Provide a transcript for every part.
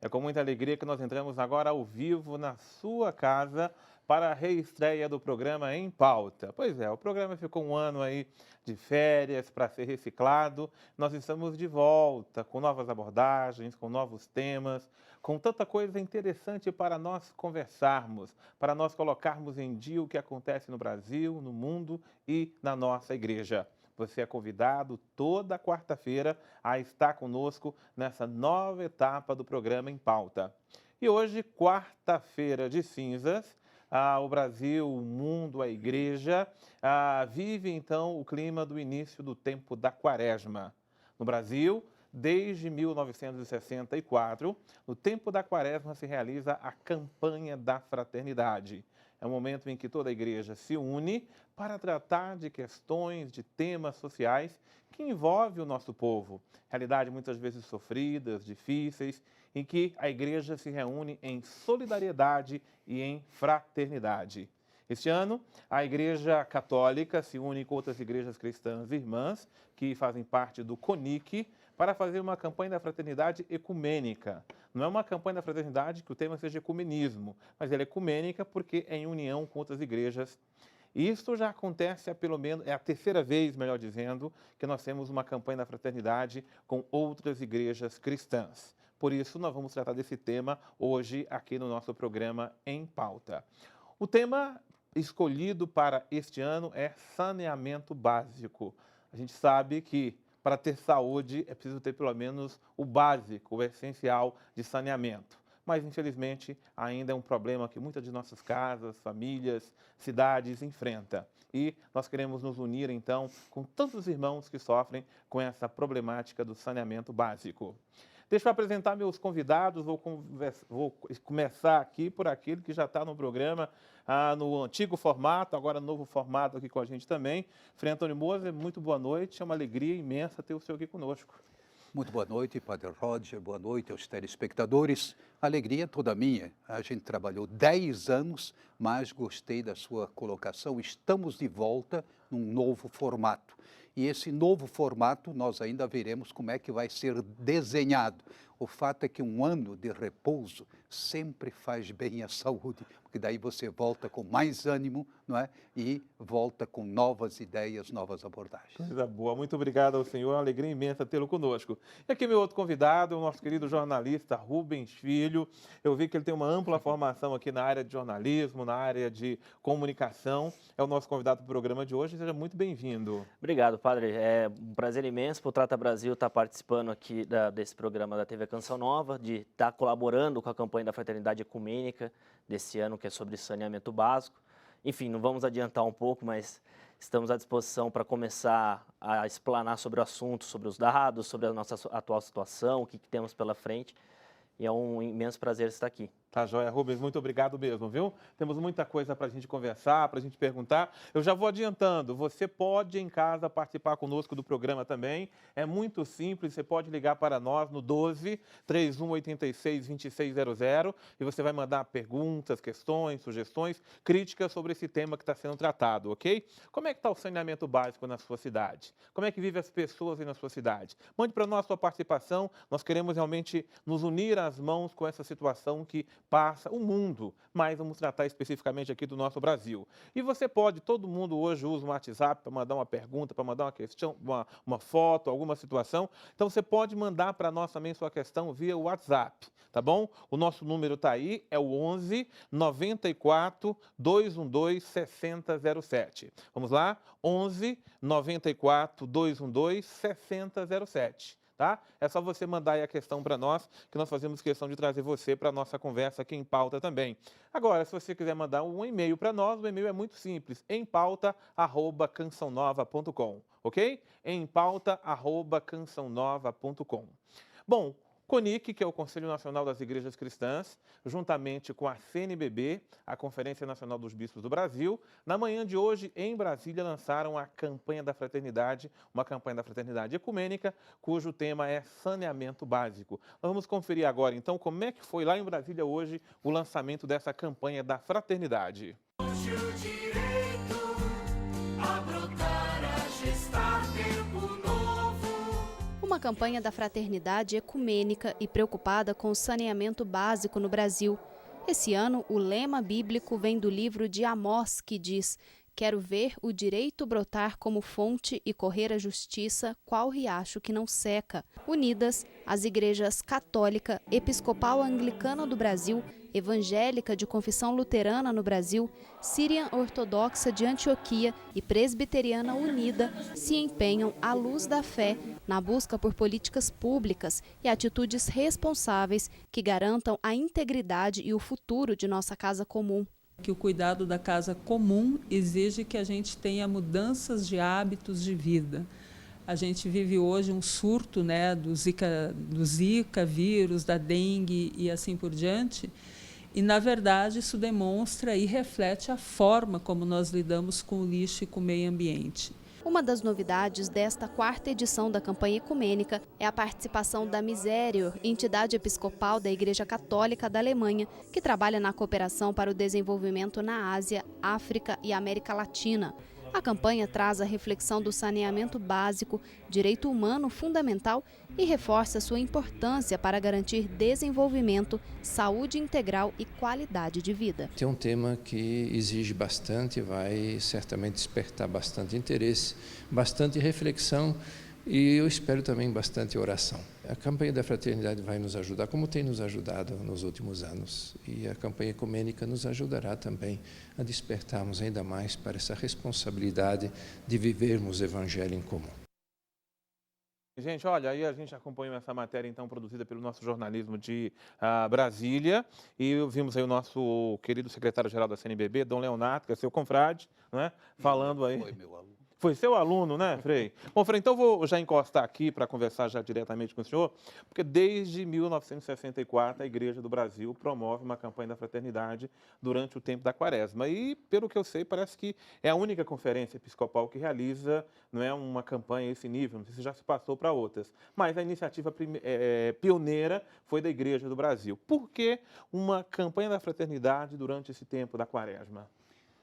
É com muita alegria que nós entramos agora ao vivo na sua casa para a reestreia do programa Em Pauta. Pois é, o programa ficou um ano aí de férias para ser reciclado. Nós estamos de volta com novas abordagens, com novos temas, com tanta coisa interessante para nós conversarmos, para nós colocarmos em dia o que acontece no Brasil, no mundo e na nossa igreja. Você é convidado toda quarta-feira a estar conosco nessa nova etapa do programa Em Pauta. E hoje, quarta-feira de cinzas, o Brasil, o mundo, a igreja, vive então o clima do início do tempo da Quaresma. No Brasil, desde 1964, no tempo da Quaresma se realiza a campanha da fraternidade. É um momento em que toda a igreja se une para tratar de questões, de temas sociais que envolvem o nosso povo. Realidade muitas vezes sofridas, difíceis, em que a igreja se reúne em solidariedade e em fraternidade. Este ano, a Igreja Católica se une com outras igrejas cristãs irmãs que fazem parte do CONIC para fazer uma campanha da fraternidade ecumênica. Não é uma campanha da fraternidade que o tema seja ecumenismo, mas ela é ecumênica porque é em união com outras igrejas. E isso já acontece há pelo menos, é a terceira vez, melhor dizendo, que nós temos uma campanha da fraternidade com outras igrejas cristãs. Por isso, nós vamos tratar desse tema hoje aqui no nosso programa Em Pauta. O tema escolhido para este ano é saneamento básico. A gente sabe que para ter saúde é preciso ter pelo menos o básico, o essencial de saneamento. Mas, infelizmente, ainda é um problema que muitas de nossas casas, famílias, cidades enfrentam. E nós queremos nos unir, então, com tantos irmãos que sofrem com essa problemática do saneamento básico. Deixa eu apresentar meus convidados, vou começar aqui por aquele que já está no programa, no antigo formato, agora novo formato aqui com a gente também. Frei Antônio Moser, muito boa noite, é uma alegria imensa ter o senhor aqui conosco. Muito boa noite, Padre Roger, boa noite aos telespectadores. Alegria toda minha. A gente trabalhou 10 anos, mas gostei da sua colocação. Estamos de volta num novo formato. E esse novo formato nós ainda veremos como é que vai ser desenhado. O fato é que um ano de repouso sempre faz bem à saúde, porque daí você volta com mais ânimo, não é? E volta com novas ideias, novas abordagens. Coisa boa, muito obrigado ao senhor, é uma alegria imensa tê-lo conosco. E aqui meu outro convidado, o nosso querido jornalista Rubens Filho. Eu vi que ele tem uma ampla formação aqui na área de jornalismo, na área de comunicação. É o nosso convidado para o programa de hoje, seja muito bem-vindo. Obrigado, padre. É um prazer imenso para o Trata Brasil estar participando aqui desse programa da TV Canção Nova, de estar colaborando com a campanha da Fraternidade Ecumênica desse ano, que é sobre saneamento básico. Enfim, não vamos adiantar um pouco, mas estamos à disposição para começar a explanar sobre o assunto, sobre os dados, sobre a nossa atual situação, o que temos pela frente. E é um imenso prazer estar aqui. Tá joia, Rubens, muito obrigado mesmo, viu? Temos muita coisa para a gente conversar, para a gente perguntar. Eu já vou adiantando, você pode em casa participar conosco do programa também. É muito simples, você pode ligar para nós no 12-3186-2600 e você vai mandar perguntas, questões, sugestões, críticas sobre esse tema que está sendo tratado, ok? Como é que está o saneamento básico na sua cidade? Como é que vivem as pessoas aí na sua cidade? Mande para nós sua participação, nós queremos realmente nos unir às mãos com essa situação que passa o mundo, mas vamos tratar especificamente aqui do nosso Brasil. E você pode, todo mundo hoje usa um WhatsApp para mandar uma pergunta, para mandar uma questão, uma foto, alguma situação. Então você pode mandar para nós também sua questão via WhatsApp, tá bom? O nosso número está aí, é o 11 94 212 6007. Vamos lá? 11 94 212 6007. Tá? É só você mandar aí a questão para nós, que nós fazemos questão de trazer você para a nossa conversa aqui em pauta também. Agora, se você quiser mandar um e-mail para nós, o e-mail é muito simples, empauta@cançãonova.com, ok? empauta@cançãonova.com. Bom, CONIC, que é o Conselho Nacional das Igrejas Cristãs, juntamente com a CNBB, a Conferência Nacional dos Bispos do Brasil, na manhã de hoje, em Brasília, lançaram a campanha da fraternidade, uma campanha da fraternidade ecumênica, cujo tema é saneamento básico. Nós vamos conferir agora, então, como é que foi lá em Brasília hoje o lançamento dessa campanha da fraternidade. uma campanha da Fraternidade ecumênica e preocupada com o saneamento básico no Brasil. Esse ano, o lema bíblico vem do livro de Amós, que diz: "Quero ver o direito brotar como fonte e correr a justiça, qual riacho que não seca." Unidas, as igrejas católica, episcopal anglicana do Brasil, evangélica de confissão luterana no Brasil, síria ortodoxa de Antioquia e presbiteriana unida se empenham à luz da fé na busca por políticas públicas e atitudes responsáveis que garantam a integridade e o futuro de nossa casa comum. Que o cuidado da casa comum exige que a gente tenha mudanças de hábitos de vida. A gente vive hoje um surto, né, do Zika vírus, da dengue e assim por diante. E, na verdade, isso demonstra e reflete a forma como nós lidamos com o lixo e com o meio ambiente. Uma das novidades desta 4ª edição da campanha ecumênica é a participação da Miserior, entidade episcopal da Igreja Católica da Alemanha, que trabalha na cooperação para o desenvolvimento na Ásia, África e América Latina. A campanha traz a reflexão do saneamento básico, direito humano fundamental, e reforça sua importância para garantir desenvolvimento, saúde integral e qualidade de vida. É um tema que exige bastante, vai certamente despertar bastante interesse, bastante reflexão e eu espero também bastante oração. A campanha da Fraternidade vai nos ajudar, como tem nos ajudado nos últimos anos. E a campanha ecumênica nos ajudará também a despertarmos ainda mais para essa responsabilidade de vivermos o Evangelho em comum. Gente, olha, aí a gente acompanhou essa matéria, então, produzida pelo nosso jornalismo de Brasília, e vimos aí o nosso querido secretário-geral da CNBB, Dom Leonardo, que é seu confrade, não é? Falando aí... Foi meu aluno. Foi seu aluno, né, Frei? Bom, Frei, então vou já encostar aqui para conversar já diretamente com o senhor, porque desde 1964 a Igreja do Brasil promove uma campanha da fraternidade durante o tempo da Quaresma. E, pelo que eu sei, parece que é a única conferência episcopal que realiza, não é, uma campanha a esse nível, não sei se já se passou para outras. Mas a iniciativa pioneira foi da Igreja do Brasil. Por que uma campanha da fraternidade durante esse tempo da Quaresma?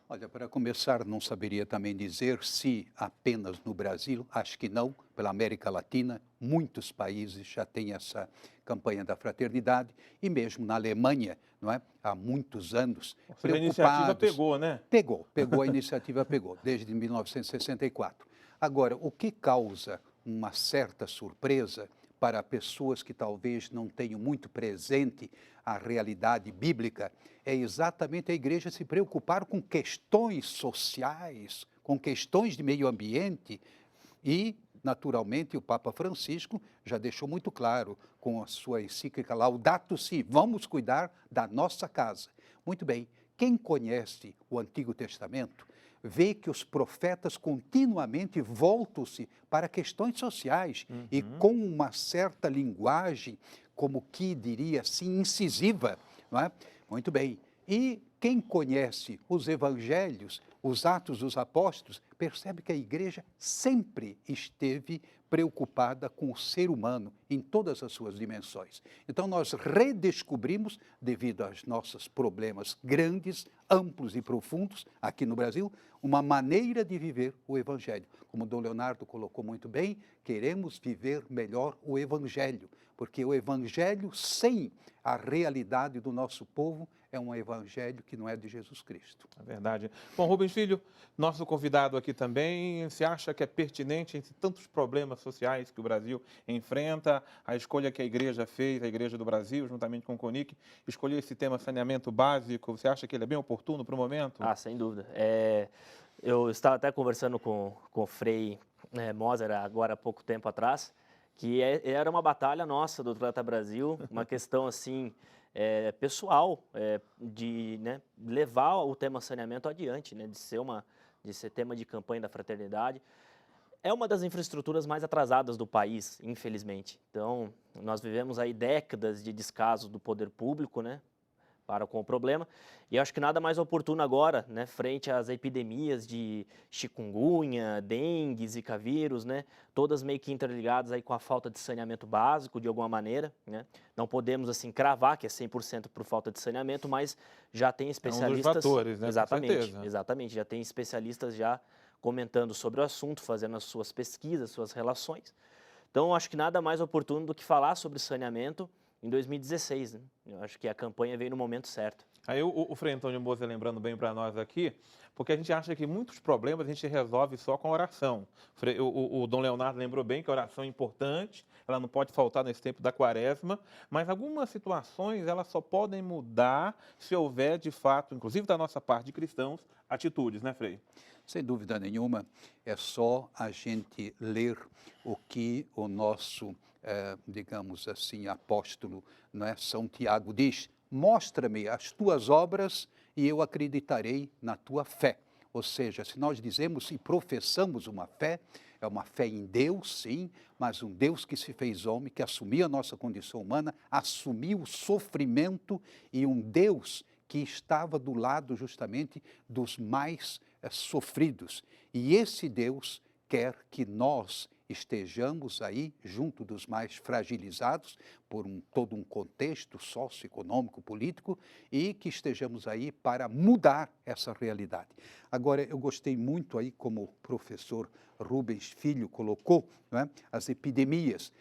Olha, para começar, não saberia também dizer se apenas no Brasil, acho que não, pela América Latina, muitos países já têm essa campanha da fraternidade, e mesmo na Alemanha, não é? Há muitos anos, a iniciativa pegou, né? Pegou, a iniciativa pegou, desde 1964. Agora, o que causa uma certa surpresa para pessoas que talvez não tenham muito presente a realidade bíblica, é exatamente a igreja se preocupar com questões sociais, com questões de meio ambiente e, naturalmente, o Papa Francisco já deixou muito claro com a sua encíclica Laudato Si, vamos cuidar da nossa casa. Muito bem, quem conhece o Antigo Testamento vê que os profetas continuamente voltam-se para questões sociais e com uma certa linguagem, como que diria assim, incisiva, não é? Muito bem. E quem conhece os evangelhos, os Atos dos Apóstolos, percebe que a igreja sempre esteve preocupada com o ser humano em todas as suas dimensões. Então, nós redescobrimos, devido aos nossos problemas grandes, amplos e profundos aqui no Brasil, uma maneira de viver o Evangelho. Como o Dom Leonardo colocou muito bem, queremos viver melhor o Evangelho, porque o Evangelho sem a realidade do nosso povo é um evangelho que não é de Jesus Cristo. É verdade. Bom, Rubens Filho, nosso convidado aqui também, você acha que é pertinente, entre tantos problemas sociais que o Brasil enfrenta, a escolha que a Igreja fez, a Igreja do Brasil, juntamente com o CONIC, escolher esse tema saneamento básico, você acha que ele é bem oportuno para o momento? Ah, sem dúvida. Eu estava até conversando com o Frei Moser agora há pouco tempo atrás, que era uma batalha nossa do Trata Brasil, uma questão assim... pessoal, de levar o tema saneamento adiante, de ser tema de campanha da fraternidade. É uma das infraestruturas mais atrasadas do país, infelizmente. Então, nós vivemos aí décadas de descaso do poder público, para com o problema, e acho que nada mais oportuno agora, frente às epidemias de chikungunya, dengue, zika vírus, todas meio que interligadas aí com a falta de saneamento básico, de alguma maneira, Não podemos, assim, cravar que é 100% por falta de saneamento, mas já tem especialistas... É um dos fatores, né? Exatamente, já tem especialistas já comentando sobre o assunto, fazendo as suas pesquisas, suas relações. Então, acho que nada mais oportuno do que falar sobre saneamento em 2016, né? Eu acho que a campanha veio no momento certo. Aí o Frei Antônio Moser lembrando bem para nós aqui, porque a gente acha que muitos problemas a gente resolve só com a oração. O Dom Leonardo lembrou bem que a oração é importante, ela não pode faltar nesse tempo da quaresma, mas algumas situações elas só podem mudar se houver, de fato, inclusive da nossa parte de cristãos, atitudes, né, Frei? Sem dúvida nenhuma, é só a gente ler o que o nosso, digamos assim, apóstolo, não é, São Tiago diz: mostra-me as tuas obras e eu acreditarei na tua fé. Ou seja, se nós dizemos e professamos uma fé, é uma fé em Deus, sim, mas um Deus que se fez homem, que assumiu a nossa condição humana, assumiu o sofrimento, e um Deus que estava do lado justamente dos mais sofridos. E esse Deus quer que nós estejamos aí junto dos mais fragilizados por todo um contexto socioeconômico, político, e que estejamos aí para mudar essa realidade. Agora, eu gostei muito aí, como o professor Rubens Filho colocou, não é? As epidemias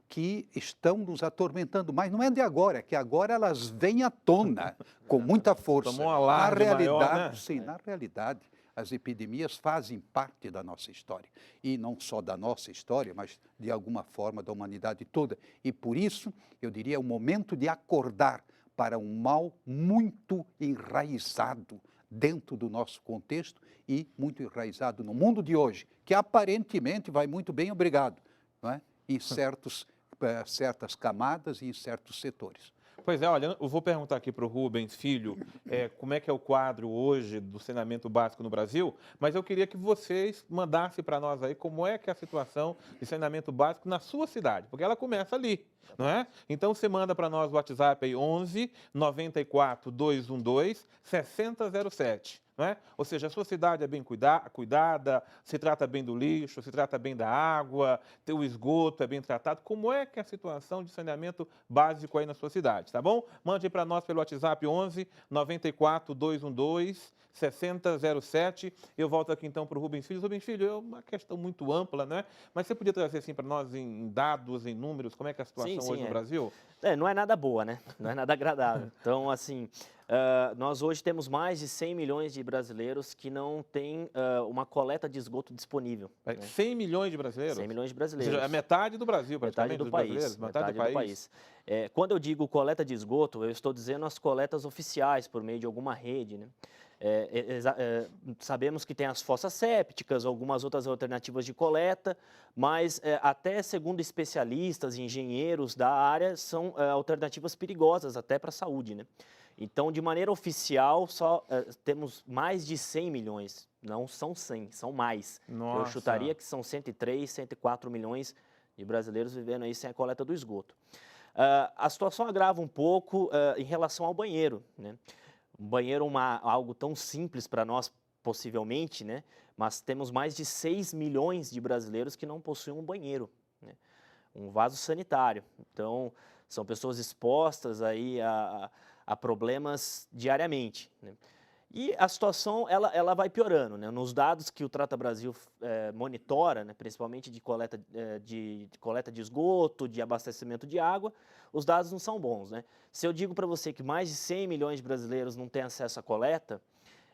que estão nos atormentando, mas não é de agora, é que agora elas vêm à tona com muita força. Tomou um alarde na realidade, maior, né? sim, na realidade, as epidemias fazem parte da nossa história. E não só da nossa história, mas de alguma forma da humanidade toda. E por isso, eu diria, é o momento de acordar para um mal muito enraizado dentro do nosso contexto e muito enraizado no mundo de hoje, que aparentemente vai muito bem, obrigado, não é? Em certas camadas e em certos setores. Pois é, olha, eu vou perguntar aqui para o Rubens Filho como é que é o quadro hoje do saneamento básico no Brasil, mas eu queria que vocês mandassem para nós aí como é que é a situação de saneamento básico na sua cidade, porque ela começa ali, não é? Então você manda para nós o WhatsApp aí 11 94 212 6007. Não é? Ou seja, a sua cidade é bem cuidada, se trata bem do lixo, se trata bem da água, o esgoto é bem tratado. Como é que é a situação de saneamento básico aí na sua cidade, tá bom? Mande para nós pelo WhatsApp 11 94 212 6007. Eu volto aqui então para o Rubens Filho. Rubens Filho, é uma questão muito ampla, né? Mas você podia trazer assim para nós em dados, em números, como é que é a situação hoje no Brasil? Não é nada boa, né? Não é nada agradável. Então, assim, nós hoje temos mais de 100 milhões de brasileiros que não têm uma coleta de esgoto disponível. Né? 100 milhões de brasileiros? 100 milhões de brasileiros. Ou seja, é metade do Brasil, praticamente. Metade do país. Metade do país. Quando eu digo coleta de esgoto, eu estou dizendo as coletas oficiais, por meio de alguma rede, né? Sabemos que tem as fossas sépticas, algumas outras alternativas de coleta, mas até segundo especialistas e engenheiros da área, são alternativas perigosas até para a saúde, né? Então, de maneira oficial, só temos mais de 100 milhões, não são 100, são mais. Nossa. Eu chutaria que são 103, 104 milhões de brasileiros vivendo aí sem a coleta do esgoto. A situação agrava um pouco em relação ao banheiro, né? Um banheiro é algo tão simples para nós, possivelmente, né? Mas temos mais de 6 milhões de brasileiros que não possuem um banheiro, né? Um vaso sanitário. Então, são pessoas expostas aí a problemas diariamente, né? E a situação, ela vai piorando, né? Nos dados que o Trata Brasil monitora, né? Principalmente de coleta de esgoto, de abastecimento de água, os dados não são bons, né? Se eu digo para você que mais de 100 milhões de brasileiros não têm acesso à coleta,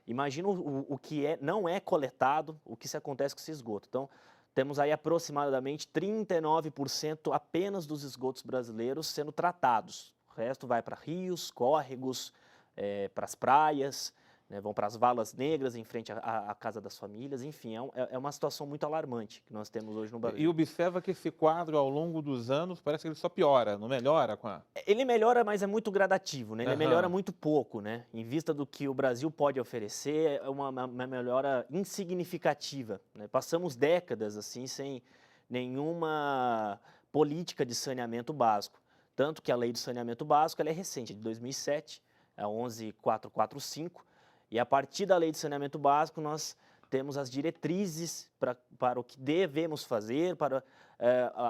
imagina o que não é coletado, o que se acontece com esse esgoto. Então, temos aí aproximadamente 39% apenas dos esgotos brasileiros sendo tratados. O resto vai para rios, córregos, para as praias, né, vão para as valas negras em frente à casa das famílias. Enfim, é uma situação muito alarmante que nós temos hoje no Brasil. E observa que esse quadro, ao longo dos anos, parece que ele só piora, não melhora com a... Ele melhora, mas é muito gradativo, né? Ele melhora muito pouco, né? Em vista do que o Brasil pode oferecer, é uma melhora insignificativa, né? Passamos décadas assim sem nenhuma política de saneamento básico. Tanto que a lei do saneamento básico ela é recente, de 2007, a 11445, e a partir da lei de saneamento básico nós temos as diretrizes para o que devemos fazer, para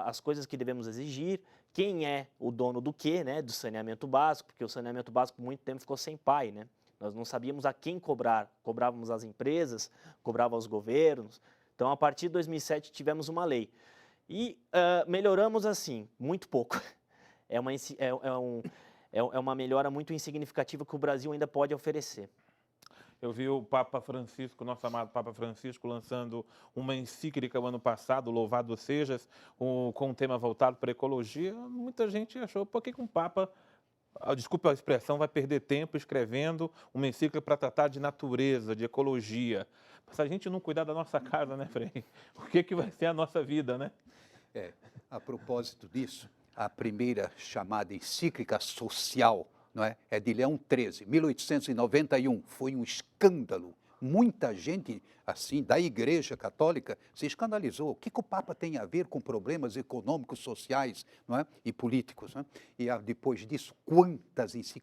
as coisas que devemos exigir, quem é o dono do quê, né, do saneamento básico, porque o saneamento básico por muito tempo ficou sem pai, né? Nós não sabíamos a quem cobrar, cobrávamos as empresas, cobrávamos os governos. Então, a partir de 2007 tivemos uma lei. E melhoramos assim, muito pouco. É uma melhora muito insignificativa que o Brasil ainda pode oferecer. Eu vi o Papa Francisco, nosso amado Papa Francisco, lançando uma encíclica o ano passado, Louvado Sejas, com um tema voltado para a ecologia. Muita gente achou, por que um Papa, desculpa a expressão, vai perder tempo escrevendo uma encíclica para tratar de natureza, de ecologia? Se a gente não cuidar da nossa casa, né, Frei? O que vai ser a nossa vida, né? A propósito disso, a primeira chamada encíclica social, não é? É de Leão XIII, 1891, foi um escândalo. Muita gente, assim, da Igreja Católica se escandalizou. O que o Papa tem a ver com problemas econômicos, sociais, não é? E políticos, não é? E depois disso,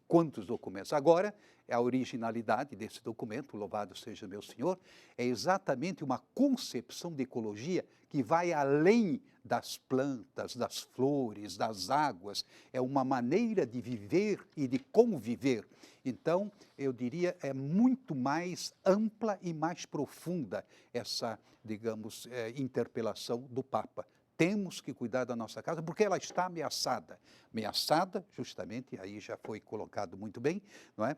quantos documentos. Agora, a originalidade desse documento, louvado seja meu Senhor, é exatamente uma concepção de ecologia que vai além das plantas, das flores, das águas. É uma maneira de viver e de conviver. Então, eu diria, é muito mais ampla e mais profunda essa, digamos, interpelação do Papa. Temos que cuidar da nossa casa porque ela está ameaçada. Ameaçada, justamente, aí já foi colocado muito bem, não é?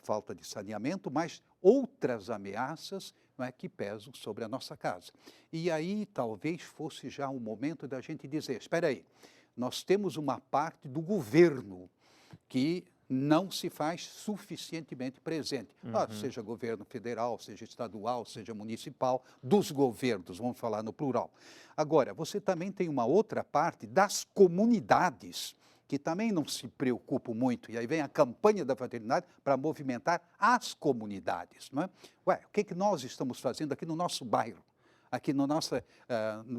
Falta de saneamento, mas outras ameaças, não é, que pesam sobre a nossa casa. E aí talvez fosse já um momento da gente dizer, espera aí, nós temos uma parte do governo que não se faz suficientemente presente. Seja governo federal, seja estadual, seja municipal, dos governos, vamos falar no plural. Agora, você também tem uma outra parte das comunidades, que também não se preocupam muito. E aí vem a campanha da fraternidade para movimentar as comunidades. Não é? O que nós estamos fazendo aqui no nosso bairro? Aqui no nosso,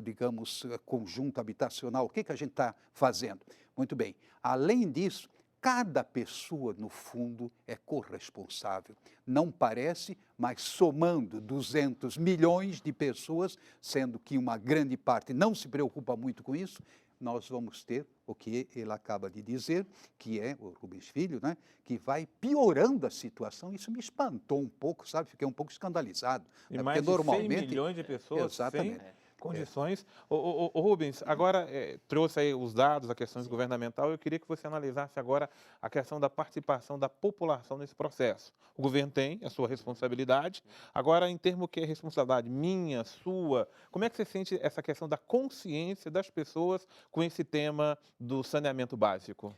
digamos, conjunto habitacional, o que a gente está fazendo? Muito bem. Além disso, cada pessoa, no fundo, é corresponsável. Não parece, mas somando 200 milhões de pessoas, sendo que uma grande parte não se preocupa muito com isso, nós vamos ter o que ele acaba de dizer, que é o Rubens Filho, né, que vai piorando a situação. Isso me espantou um pouco, sabe? Fiquei um pouco escandalizado. E mais de 100 milhões de pessoas exatamente. sem condições. O Rubens, agora trouxe aí os dados, a questão governamental. Eu queria que você analisasse agora a questão da participação da população nesse processo. O governo tem a sua responsabilidade. Agora, em termos que é responsabilidade minha, sua, como é que você sente essa questão da consciência das pessoas com esse tema do saneamento básico?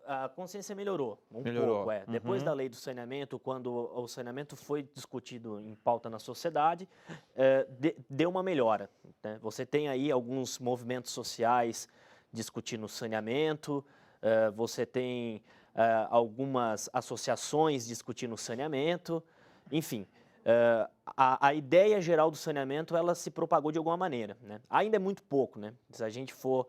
A consciência melhorou um Melhorou. pouco. Depois da lei do saneamento, quando o saneamento foi discutido em pauta na sociedade, deu uma melhora, né? Você tem aí alguns movimentos sociais discutindo saneamento, você tem algumas associações discutindo saneamento, enfim. A ideia geral do saneamento, ela se propagou de alguma maneira, né? Ainda é muito pouco, né? Se a gente for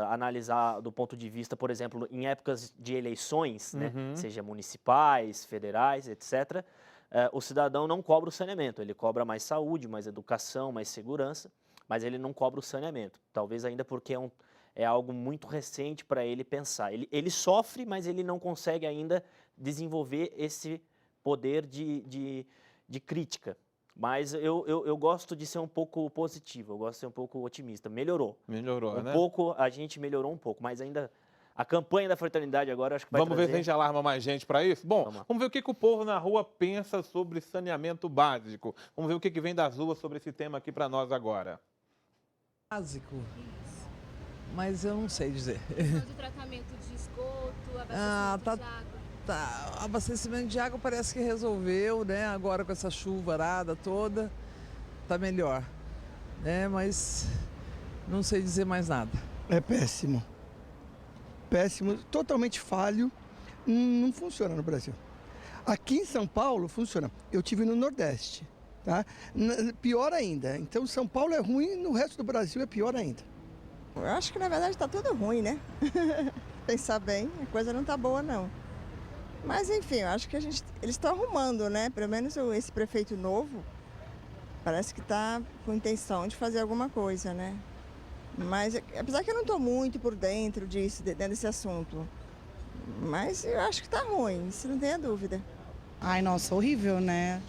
analisar do ponto de vista, por exemplo, em épocas de eleições, né, seja municipais, federais, etc., o cidadão não cobra o saneamento, ele cobra mais saúde, mais educação, mais segurança, mas ele não cobra o saneamento, talvez ainda porque é algo muito recente para ele pensar. Ele sofre, mas ele não consegue ainda desenvolver esse poder de crítica. Mas eu gosto de ser um pouco positivo, eu gosto de ser um pouco otimista. Melhorou. Melhorou, né? Um pouco, a gente melhorou um pouco, mas ainda a campanha da fraternidade agora acho que vai Vamos ver se a gente alarma mais gente para isso? Bom, vamos ver o que o povo na rua pensa sobre saneamento básico. Vamos ver o que vem das ruas sobre esse tema aqui para nós agora. Básico? Mas eu não sei dizer. De tratamento de esgoto, abastecimento de água. Tá, abastecimento de água parece que resolveu, né? Agora com essa chuvarada toda, tá melhor, né? Mas não sei dizer mais nada. É péssimo. Péssimo, totalmente falho, não funciona no Brasil. Aqui em São Paulo funciona. Eu tive no Nordeste, tá? Pior ainda. Então São Paulo é ruim, no resto do Brasil é pior ainda. Eu acho que na verdade está tudo ruim, né? Pensar bem, a coisa não tá boa não. Mas enfim, eu acho que eles estão arrumando, né? Pelo menos esse prefeito novo parece que está com intenção de fazer alguma coisa, né? Mas apesar que eu não estou muito por dentro desse assunto, mas eu acho que está ruim, isso não tenha dúvida. Ai, nossa, horrível, né?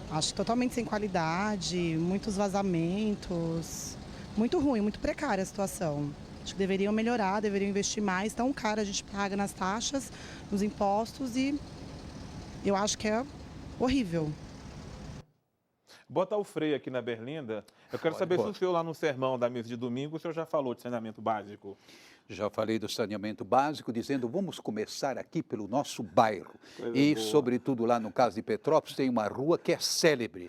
Acho totalmente sem qualidade, muitos vazamentos, muito ruim, muito precária a situação. Acho que deveriam melhorar, deveriam investir mais. Tão caro a gente paga nas taxas, nos impostos e eu acho que é horrível. Botar o freio aqui na Berlinda. Eu quero saber se o senhor lá no sermão da missa de domingo, o senhor já falou de saneamento básico. Já falei do saneamento básico, dizendo vamos começar aqui pelo nosso bairro. Coisa E, boa. sobretudo, lá no caso de Petrópolis, tem uma rua que é célebre.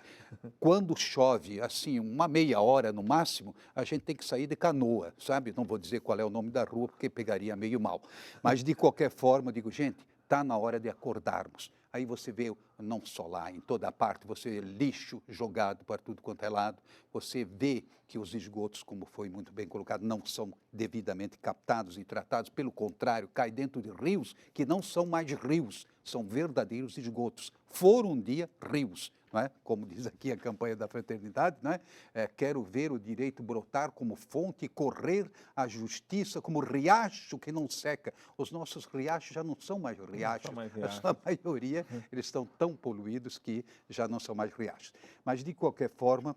Quando chove, assim, uma meia hora no máximo, a gente tem que sair de canoa, sabe? Não vou dizer qual é o nome da rua, porque pegaria meio mal. Mas, de qualquer forma, eu digo, gente, está na hora de acordarmos. Aí você vê, não só lá, em toda parte, você vê lixo jogado para tudo quanto é lado, você vê que os esgotos, como foi muito bem colocado, não são devidamente captados e tratados, pelo contrário, cai dentro de rios que não são mais rios, são verdadeiros esgotos. Foram um dia rios. Não é? Como diz aqui a campanha da fraternidade, não é? Quero ver o direito brotar como fonte e correr a justiça como riacho que não seca. Os nossos riachos já não são mais riachos, a sua maioria eles estão tão poluídos que já não são mais riachos. Mas, de qualquer forma,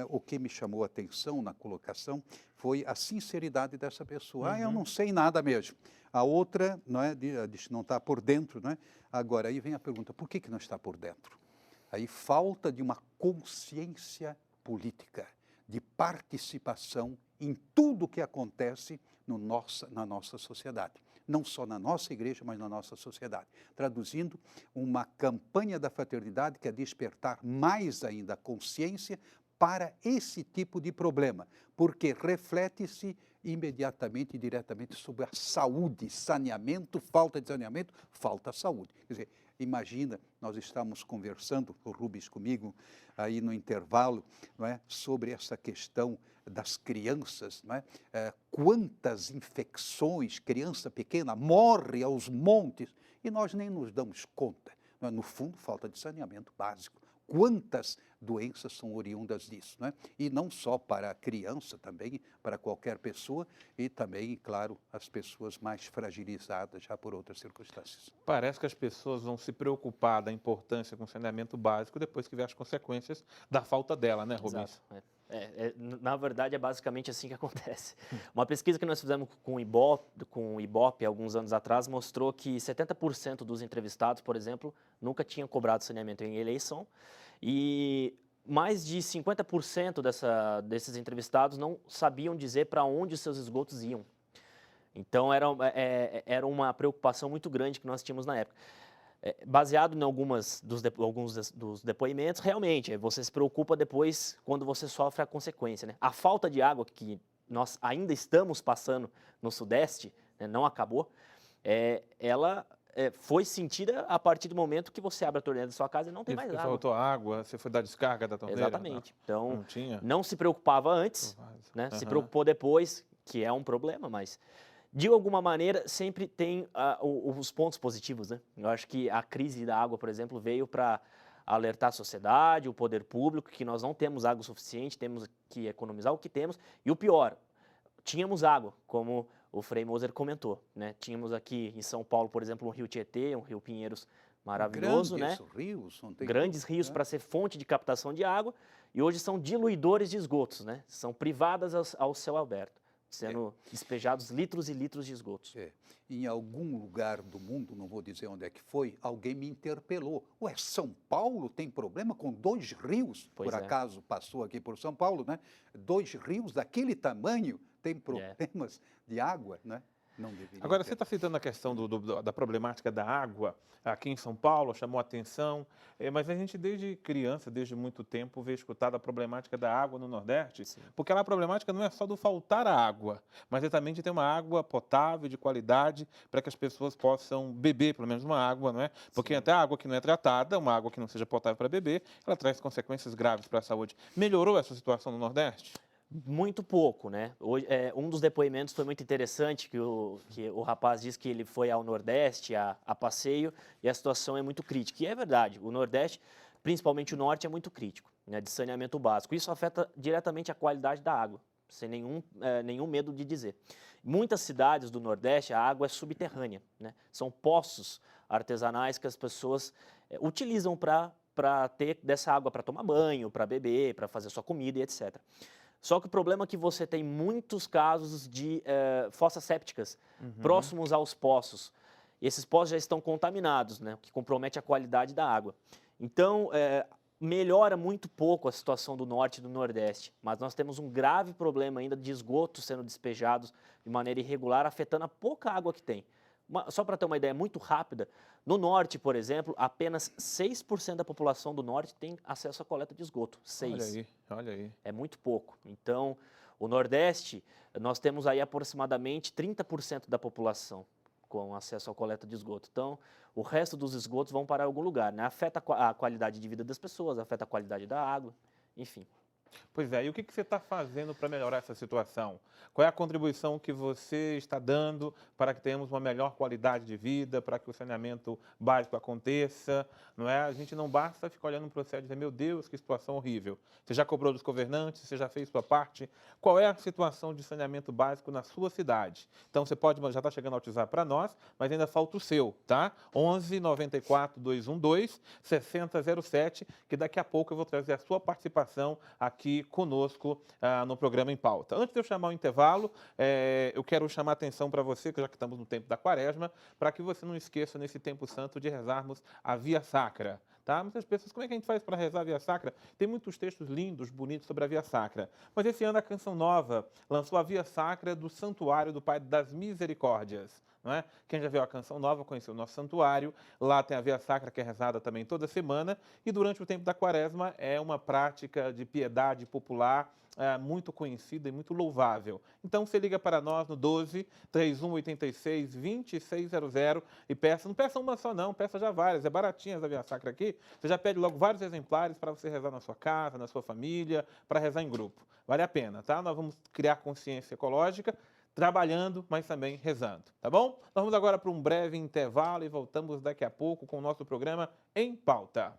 o que me chamou a atenção na colocação foi a sinceridade dessa pessoa. Eu não sei nada mesmo. A outra, não é, diz que não está por dentro, não é? Agora, aí vem a pergunta, por que não está por dentro? Aí falta de uma consciência política, de participação em tudo o que acontece na nossa sociedade. Não só na nossa igreja, mas na nossa sociedade. Traduzindo, uma campanha da fraternidade que é despertar mais ainda a consciência para esse tipo de problema, porque reflete-se imediatamente e diretamente sobre a saúde, saneamento, falta de saneamento, falta saúde. Quer dizer, imagina, nós estamos conversando, o Rubens comigo, aí no intervalo, não é, sobre essa questão das crianças, não é? Quantas infecções, criança pequena morre aos montes, e nós nem nos damos conta. Não é? No fundo, falta de saneamento básico. Quantas doenças são oriundas disso, né? E não só para a criança, também para qualquer pessoa e também, claro, as pessoas mais fragilizadas já por outras circunstâncias. Parece que as pessoas vão se preocupar da importância com o saneamento básico depois que vê as consequências da falta dela, né, Rubens? Exato. Na verdade, é basicamente assim que acontece. Uma pesquisa que nós fizemos com o Ibope alguns anos atrás mostrou que 70% dos entrevistados, por exemplo, nunca tinham cobrado saneamento em eleição e mais de 50% desses entrevistados não sabiam dizer para onde seus esgotos iam. Então, era uma preocupação muito grande que nós tínhamos na época. Baseado em alguns dos depoimentos, realmente, você se preocupa depois quando você sofre a consequência, né? A falta de água que nós ainda estamos passando no Sudeste, né, não acabou, ela foi sentida a partir do momento que você abre a torneira da sua casa e não tem mais água. Faltou água, você foi dar descarga da torneira? Exatamente. Não, então, tinha. Não se preocupava antes, né? Se preocupou depois, que é um problema, mas... De alguma maneira, sempre tem os pontos positivos, né? Eu acho que a crise da água, por exemplo, veio para alertar a sociedade, o poder público, que nós não temos água suficiente, temos que economizar o que temos. E o pior, tínhamos água, como o Frei Moser comentou, né? Tínhamos aqui em São Paulo, por exemplo, um rio Tietê, um rio Pinheiros maravilhoso, grandes né? Rios, não tem grandes dúvida, rios né? para ser fonte de captação de água, e hoje são diluidores de esgotos, né? São privadas ao céu aberto, sendo despejados litros e litros de esgotos. Em algum lugar do mundo, não vou dizer onde é que foi, alguém me interpelou. Ué, São Paulo tem problema com 2 rios? Pois por é. acaso passou aqui por São Paulo, né? 2 rios daquele tamanho têm problemas de água, né? Não deveria Agora, ter. você está citando a questão da problemática da água aqui em São Paulo, chamou a atenção, mas a gente desde criança, desde muito tempo, vê escutar da problemática da água no Nordeste, porque lá a problemática não é só do faltar a água, mas é também de ter uma água potável, de qualidade, para que as pessoas possam beber pelo menos uma água, não é? Porque até a água que não é tratada, uma água que não seja potável para beber, ela traz consequências graves para a saúde. Melhorou essa situação no Nordeste? Muito pouco, né? Hoje, um dos depoimentos foi muito interessante, que o rapaz disse que ele foi ao Nordeste a passeio e a situação é muito crítica. E é verdade, o Nordeste, principalmente o Norte, é muito crítico, né, de saneamento básico. Isso afeta diretamente a qualidade da água, sem nenhum medo de dizer. Muitas cidades do Nordeste, a água é subterrânea, né? São poços artesanais que as pessoas utilizam para ter dessa água para tomar banho, para beber, para fazer sua comida e etc. Só que o problema é que você tem muitos casos de fossas sépticas próximos aos poços. Esses poços já estão contaminados, né, o que compromete a qualidade da água. Então, melhora muito pouco a situação do norte e do nordeste, mas nós temos um grave problema ainda de esgotos sendo despejados de maneira irregular, afetando a pouca água que tem. Só para ter uma ideia muito rápida, no norte, por exemplo, apenas 6% da população do norte tem acesso à coleta de esgoto. 6%. Olha aí, olha aí. É muito pouco. Então, o nordeste, nós temos aí aproximadamente 30% da população com acesso à coleta de esgoto. Então, o resto dos esgotos vão para algum lugar, né? Afeta a qualidade de vida das pessoas, afeta a qualidade da água, enfim. Pois é, e o que você está fazendo para melhorar essa situação? Qual é a contribuição que você está dando para que tenhamos uma melhor qualidade de vida, para que o saneamento básico aconteça? Não é? A gente não basta ficar olhando um processo e dizer, meu Deus, que situação horrível. Você já cobrou dos governantes, você já fez sua parte? Qual é a situação de saneamento básico na sua cidade? Então, você pode, já está chegando ao WhatsApp para nós, mas ainda falta o seu, tá? 11 94 212 6007, que daqui a pouco eu vou trazer a sua participação aqui conosco no programa Em Pauta. Antes de eu chamar o intervalo, eu quero chamar a atenção para você, que já que estamos no tempo da Quaresma, para que você não esqueça nesse tempo santo de rezarmos a Via Sacra. Tá? Muitas pessoas, como é que a gente faz para rezar a Via Sacra? Tem muitos textos lindos, bonitos sobre a Via Sacra. Mas esse ano a Canção Nova lançou a Via Sacra do Santuário do Pai das Misericórdias. Não é? Quem já viu a Canção Nova conheceu o nosso santuário. Lá tem a Via Sacra, que é rezada também toda semana. E durante o tempo da Quaresma é uma prática de piedade popular muito conhecida e muito louvável. Então, você liga para nós no 12 3186 2600 e peça. Não peça uma só não, peça já várias. É baratinha essa Via Sacra aqui. Você já pede logo vários exemplares para você rezar na sua casa, na sua família, para rezar em grupo. Vale a pena, tá? Nós vamos criar consciência ecológica, trabalhando, mas também rezando, tá bom? Nós vamos agora para um breve intervalo e voltamos daqui a pouco com o nosso programa Em Pauta.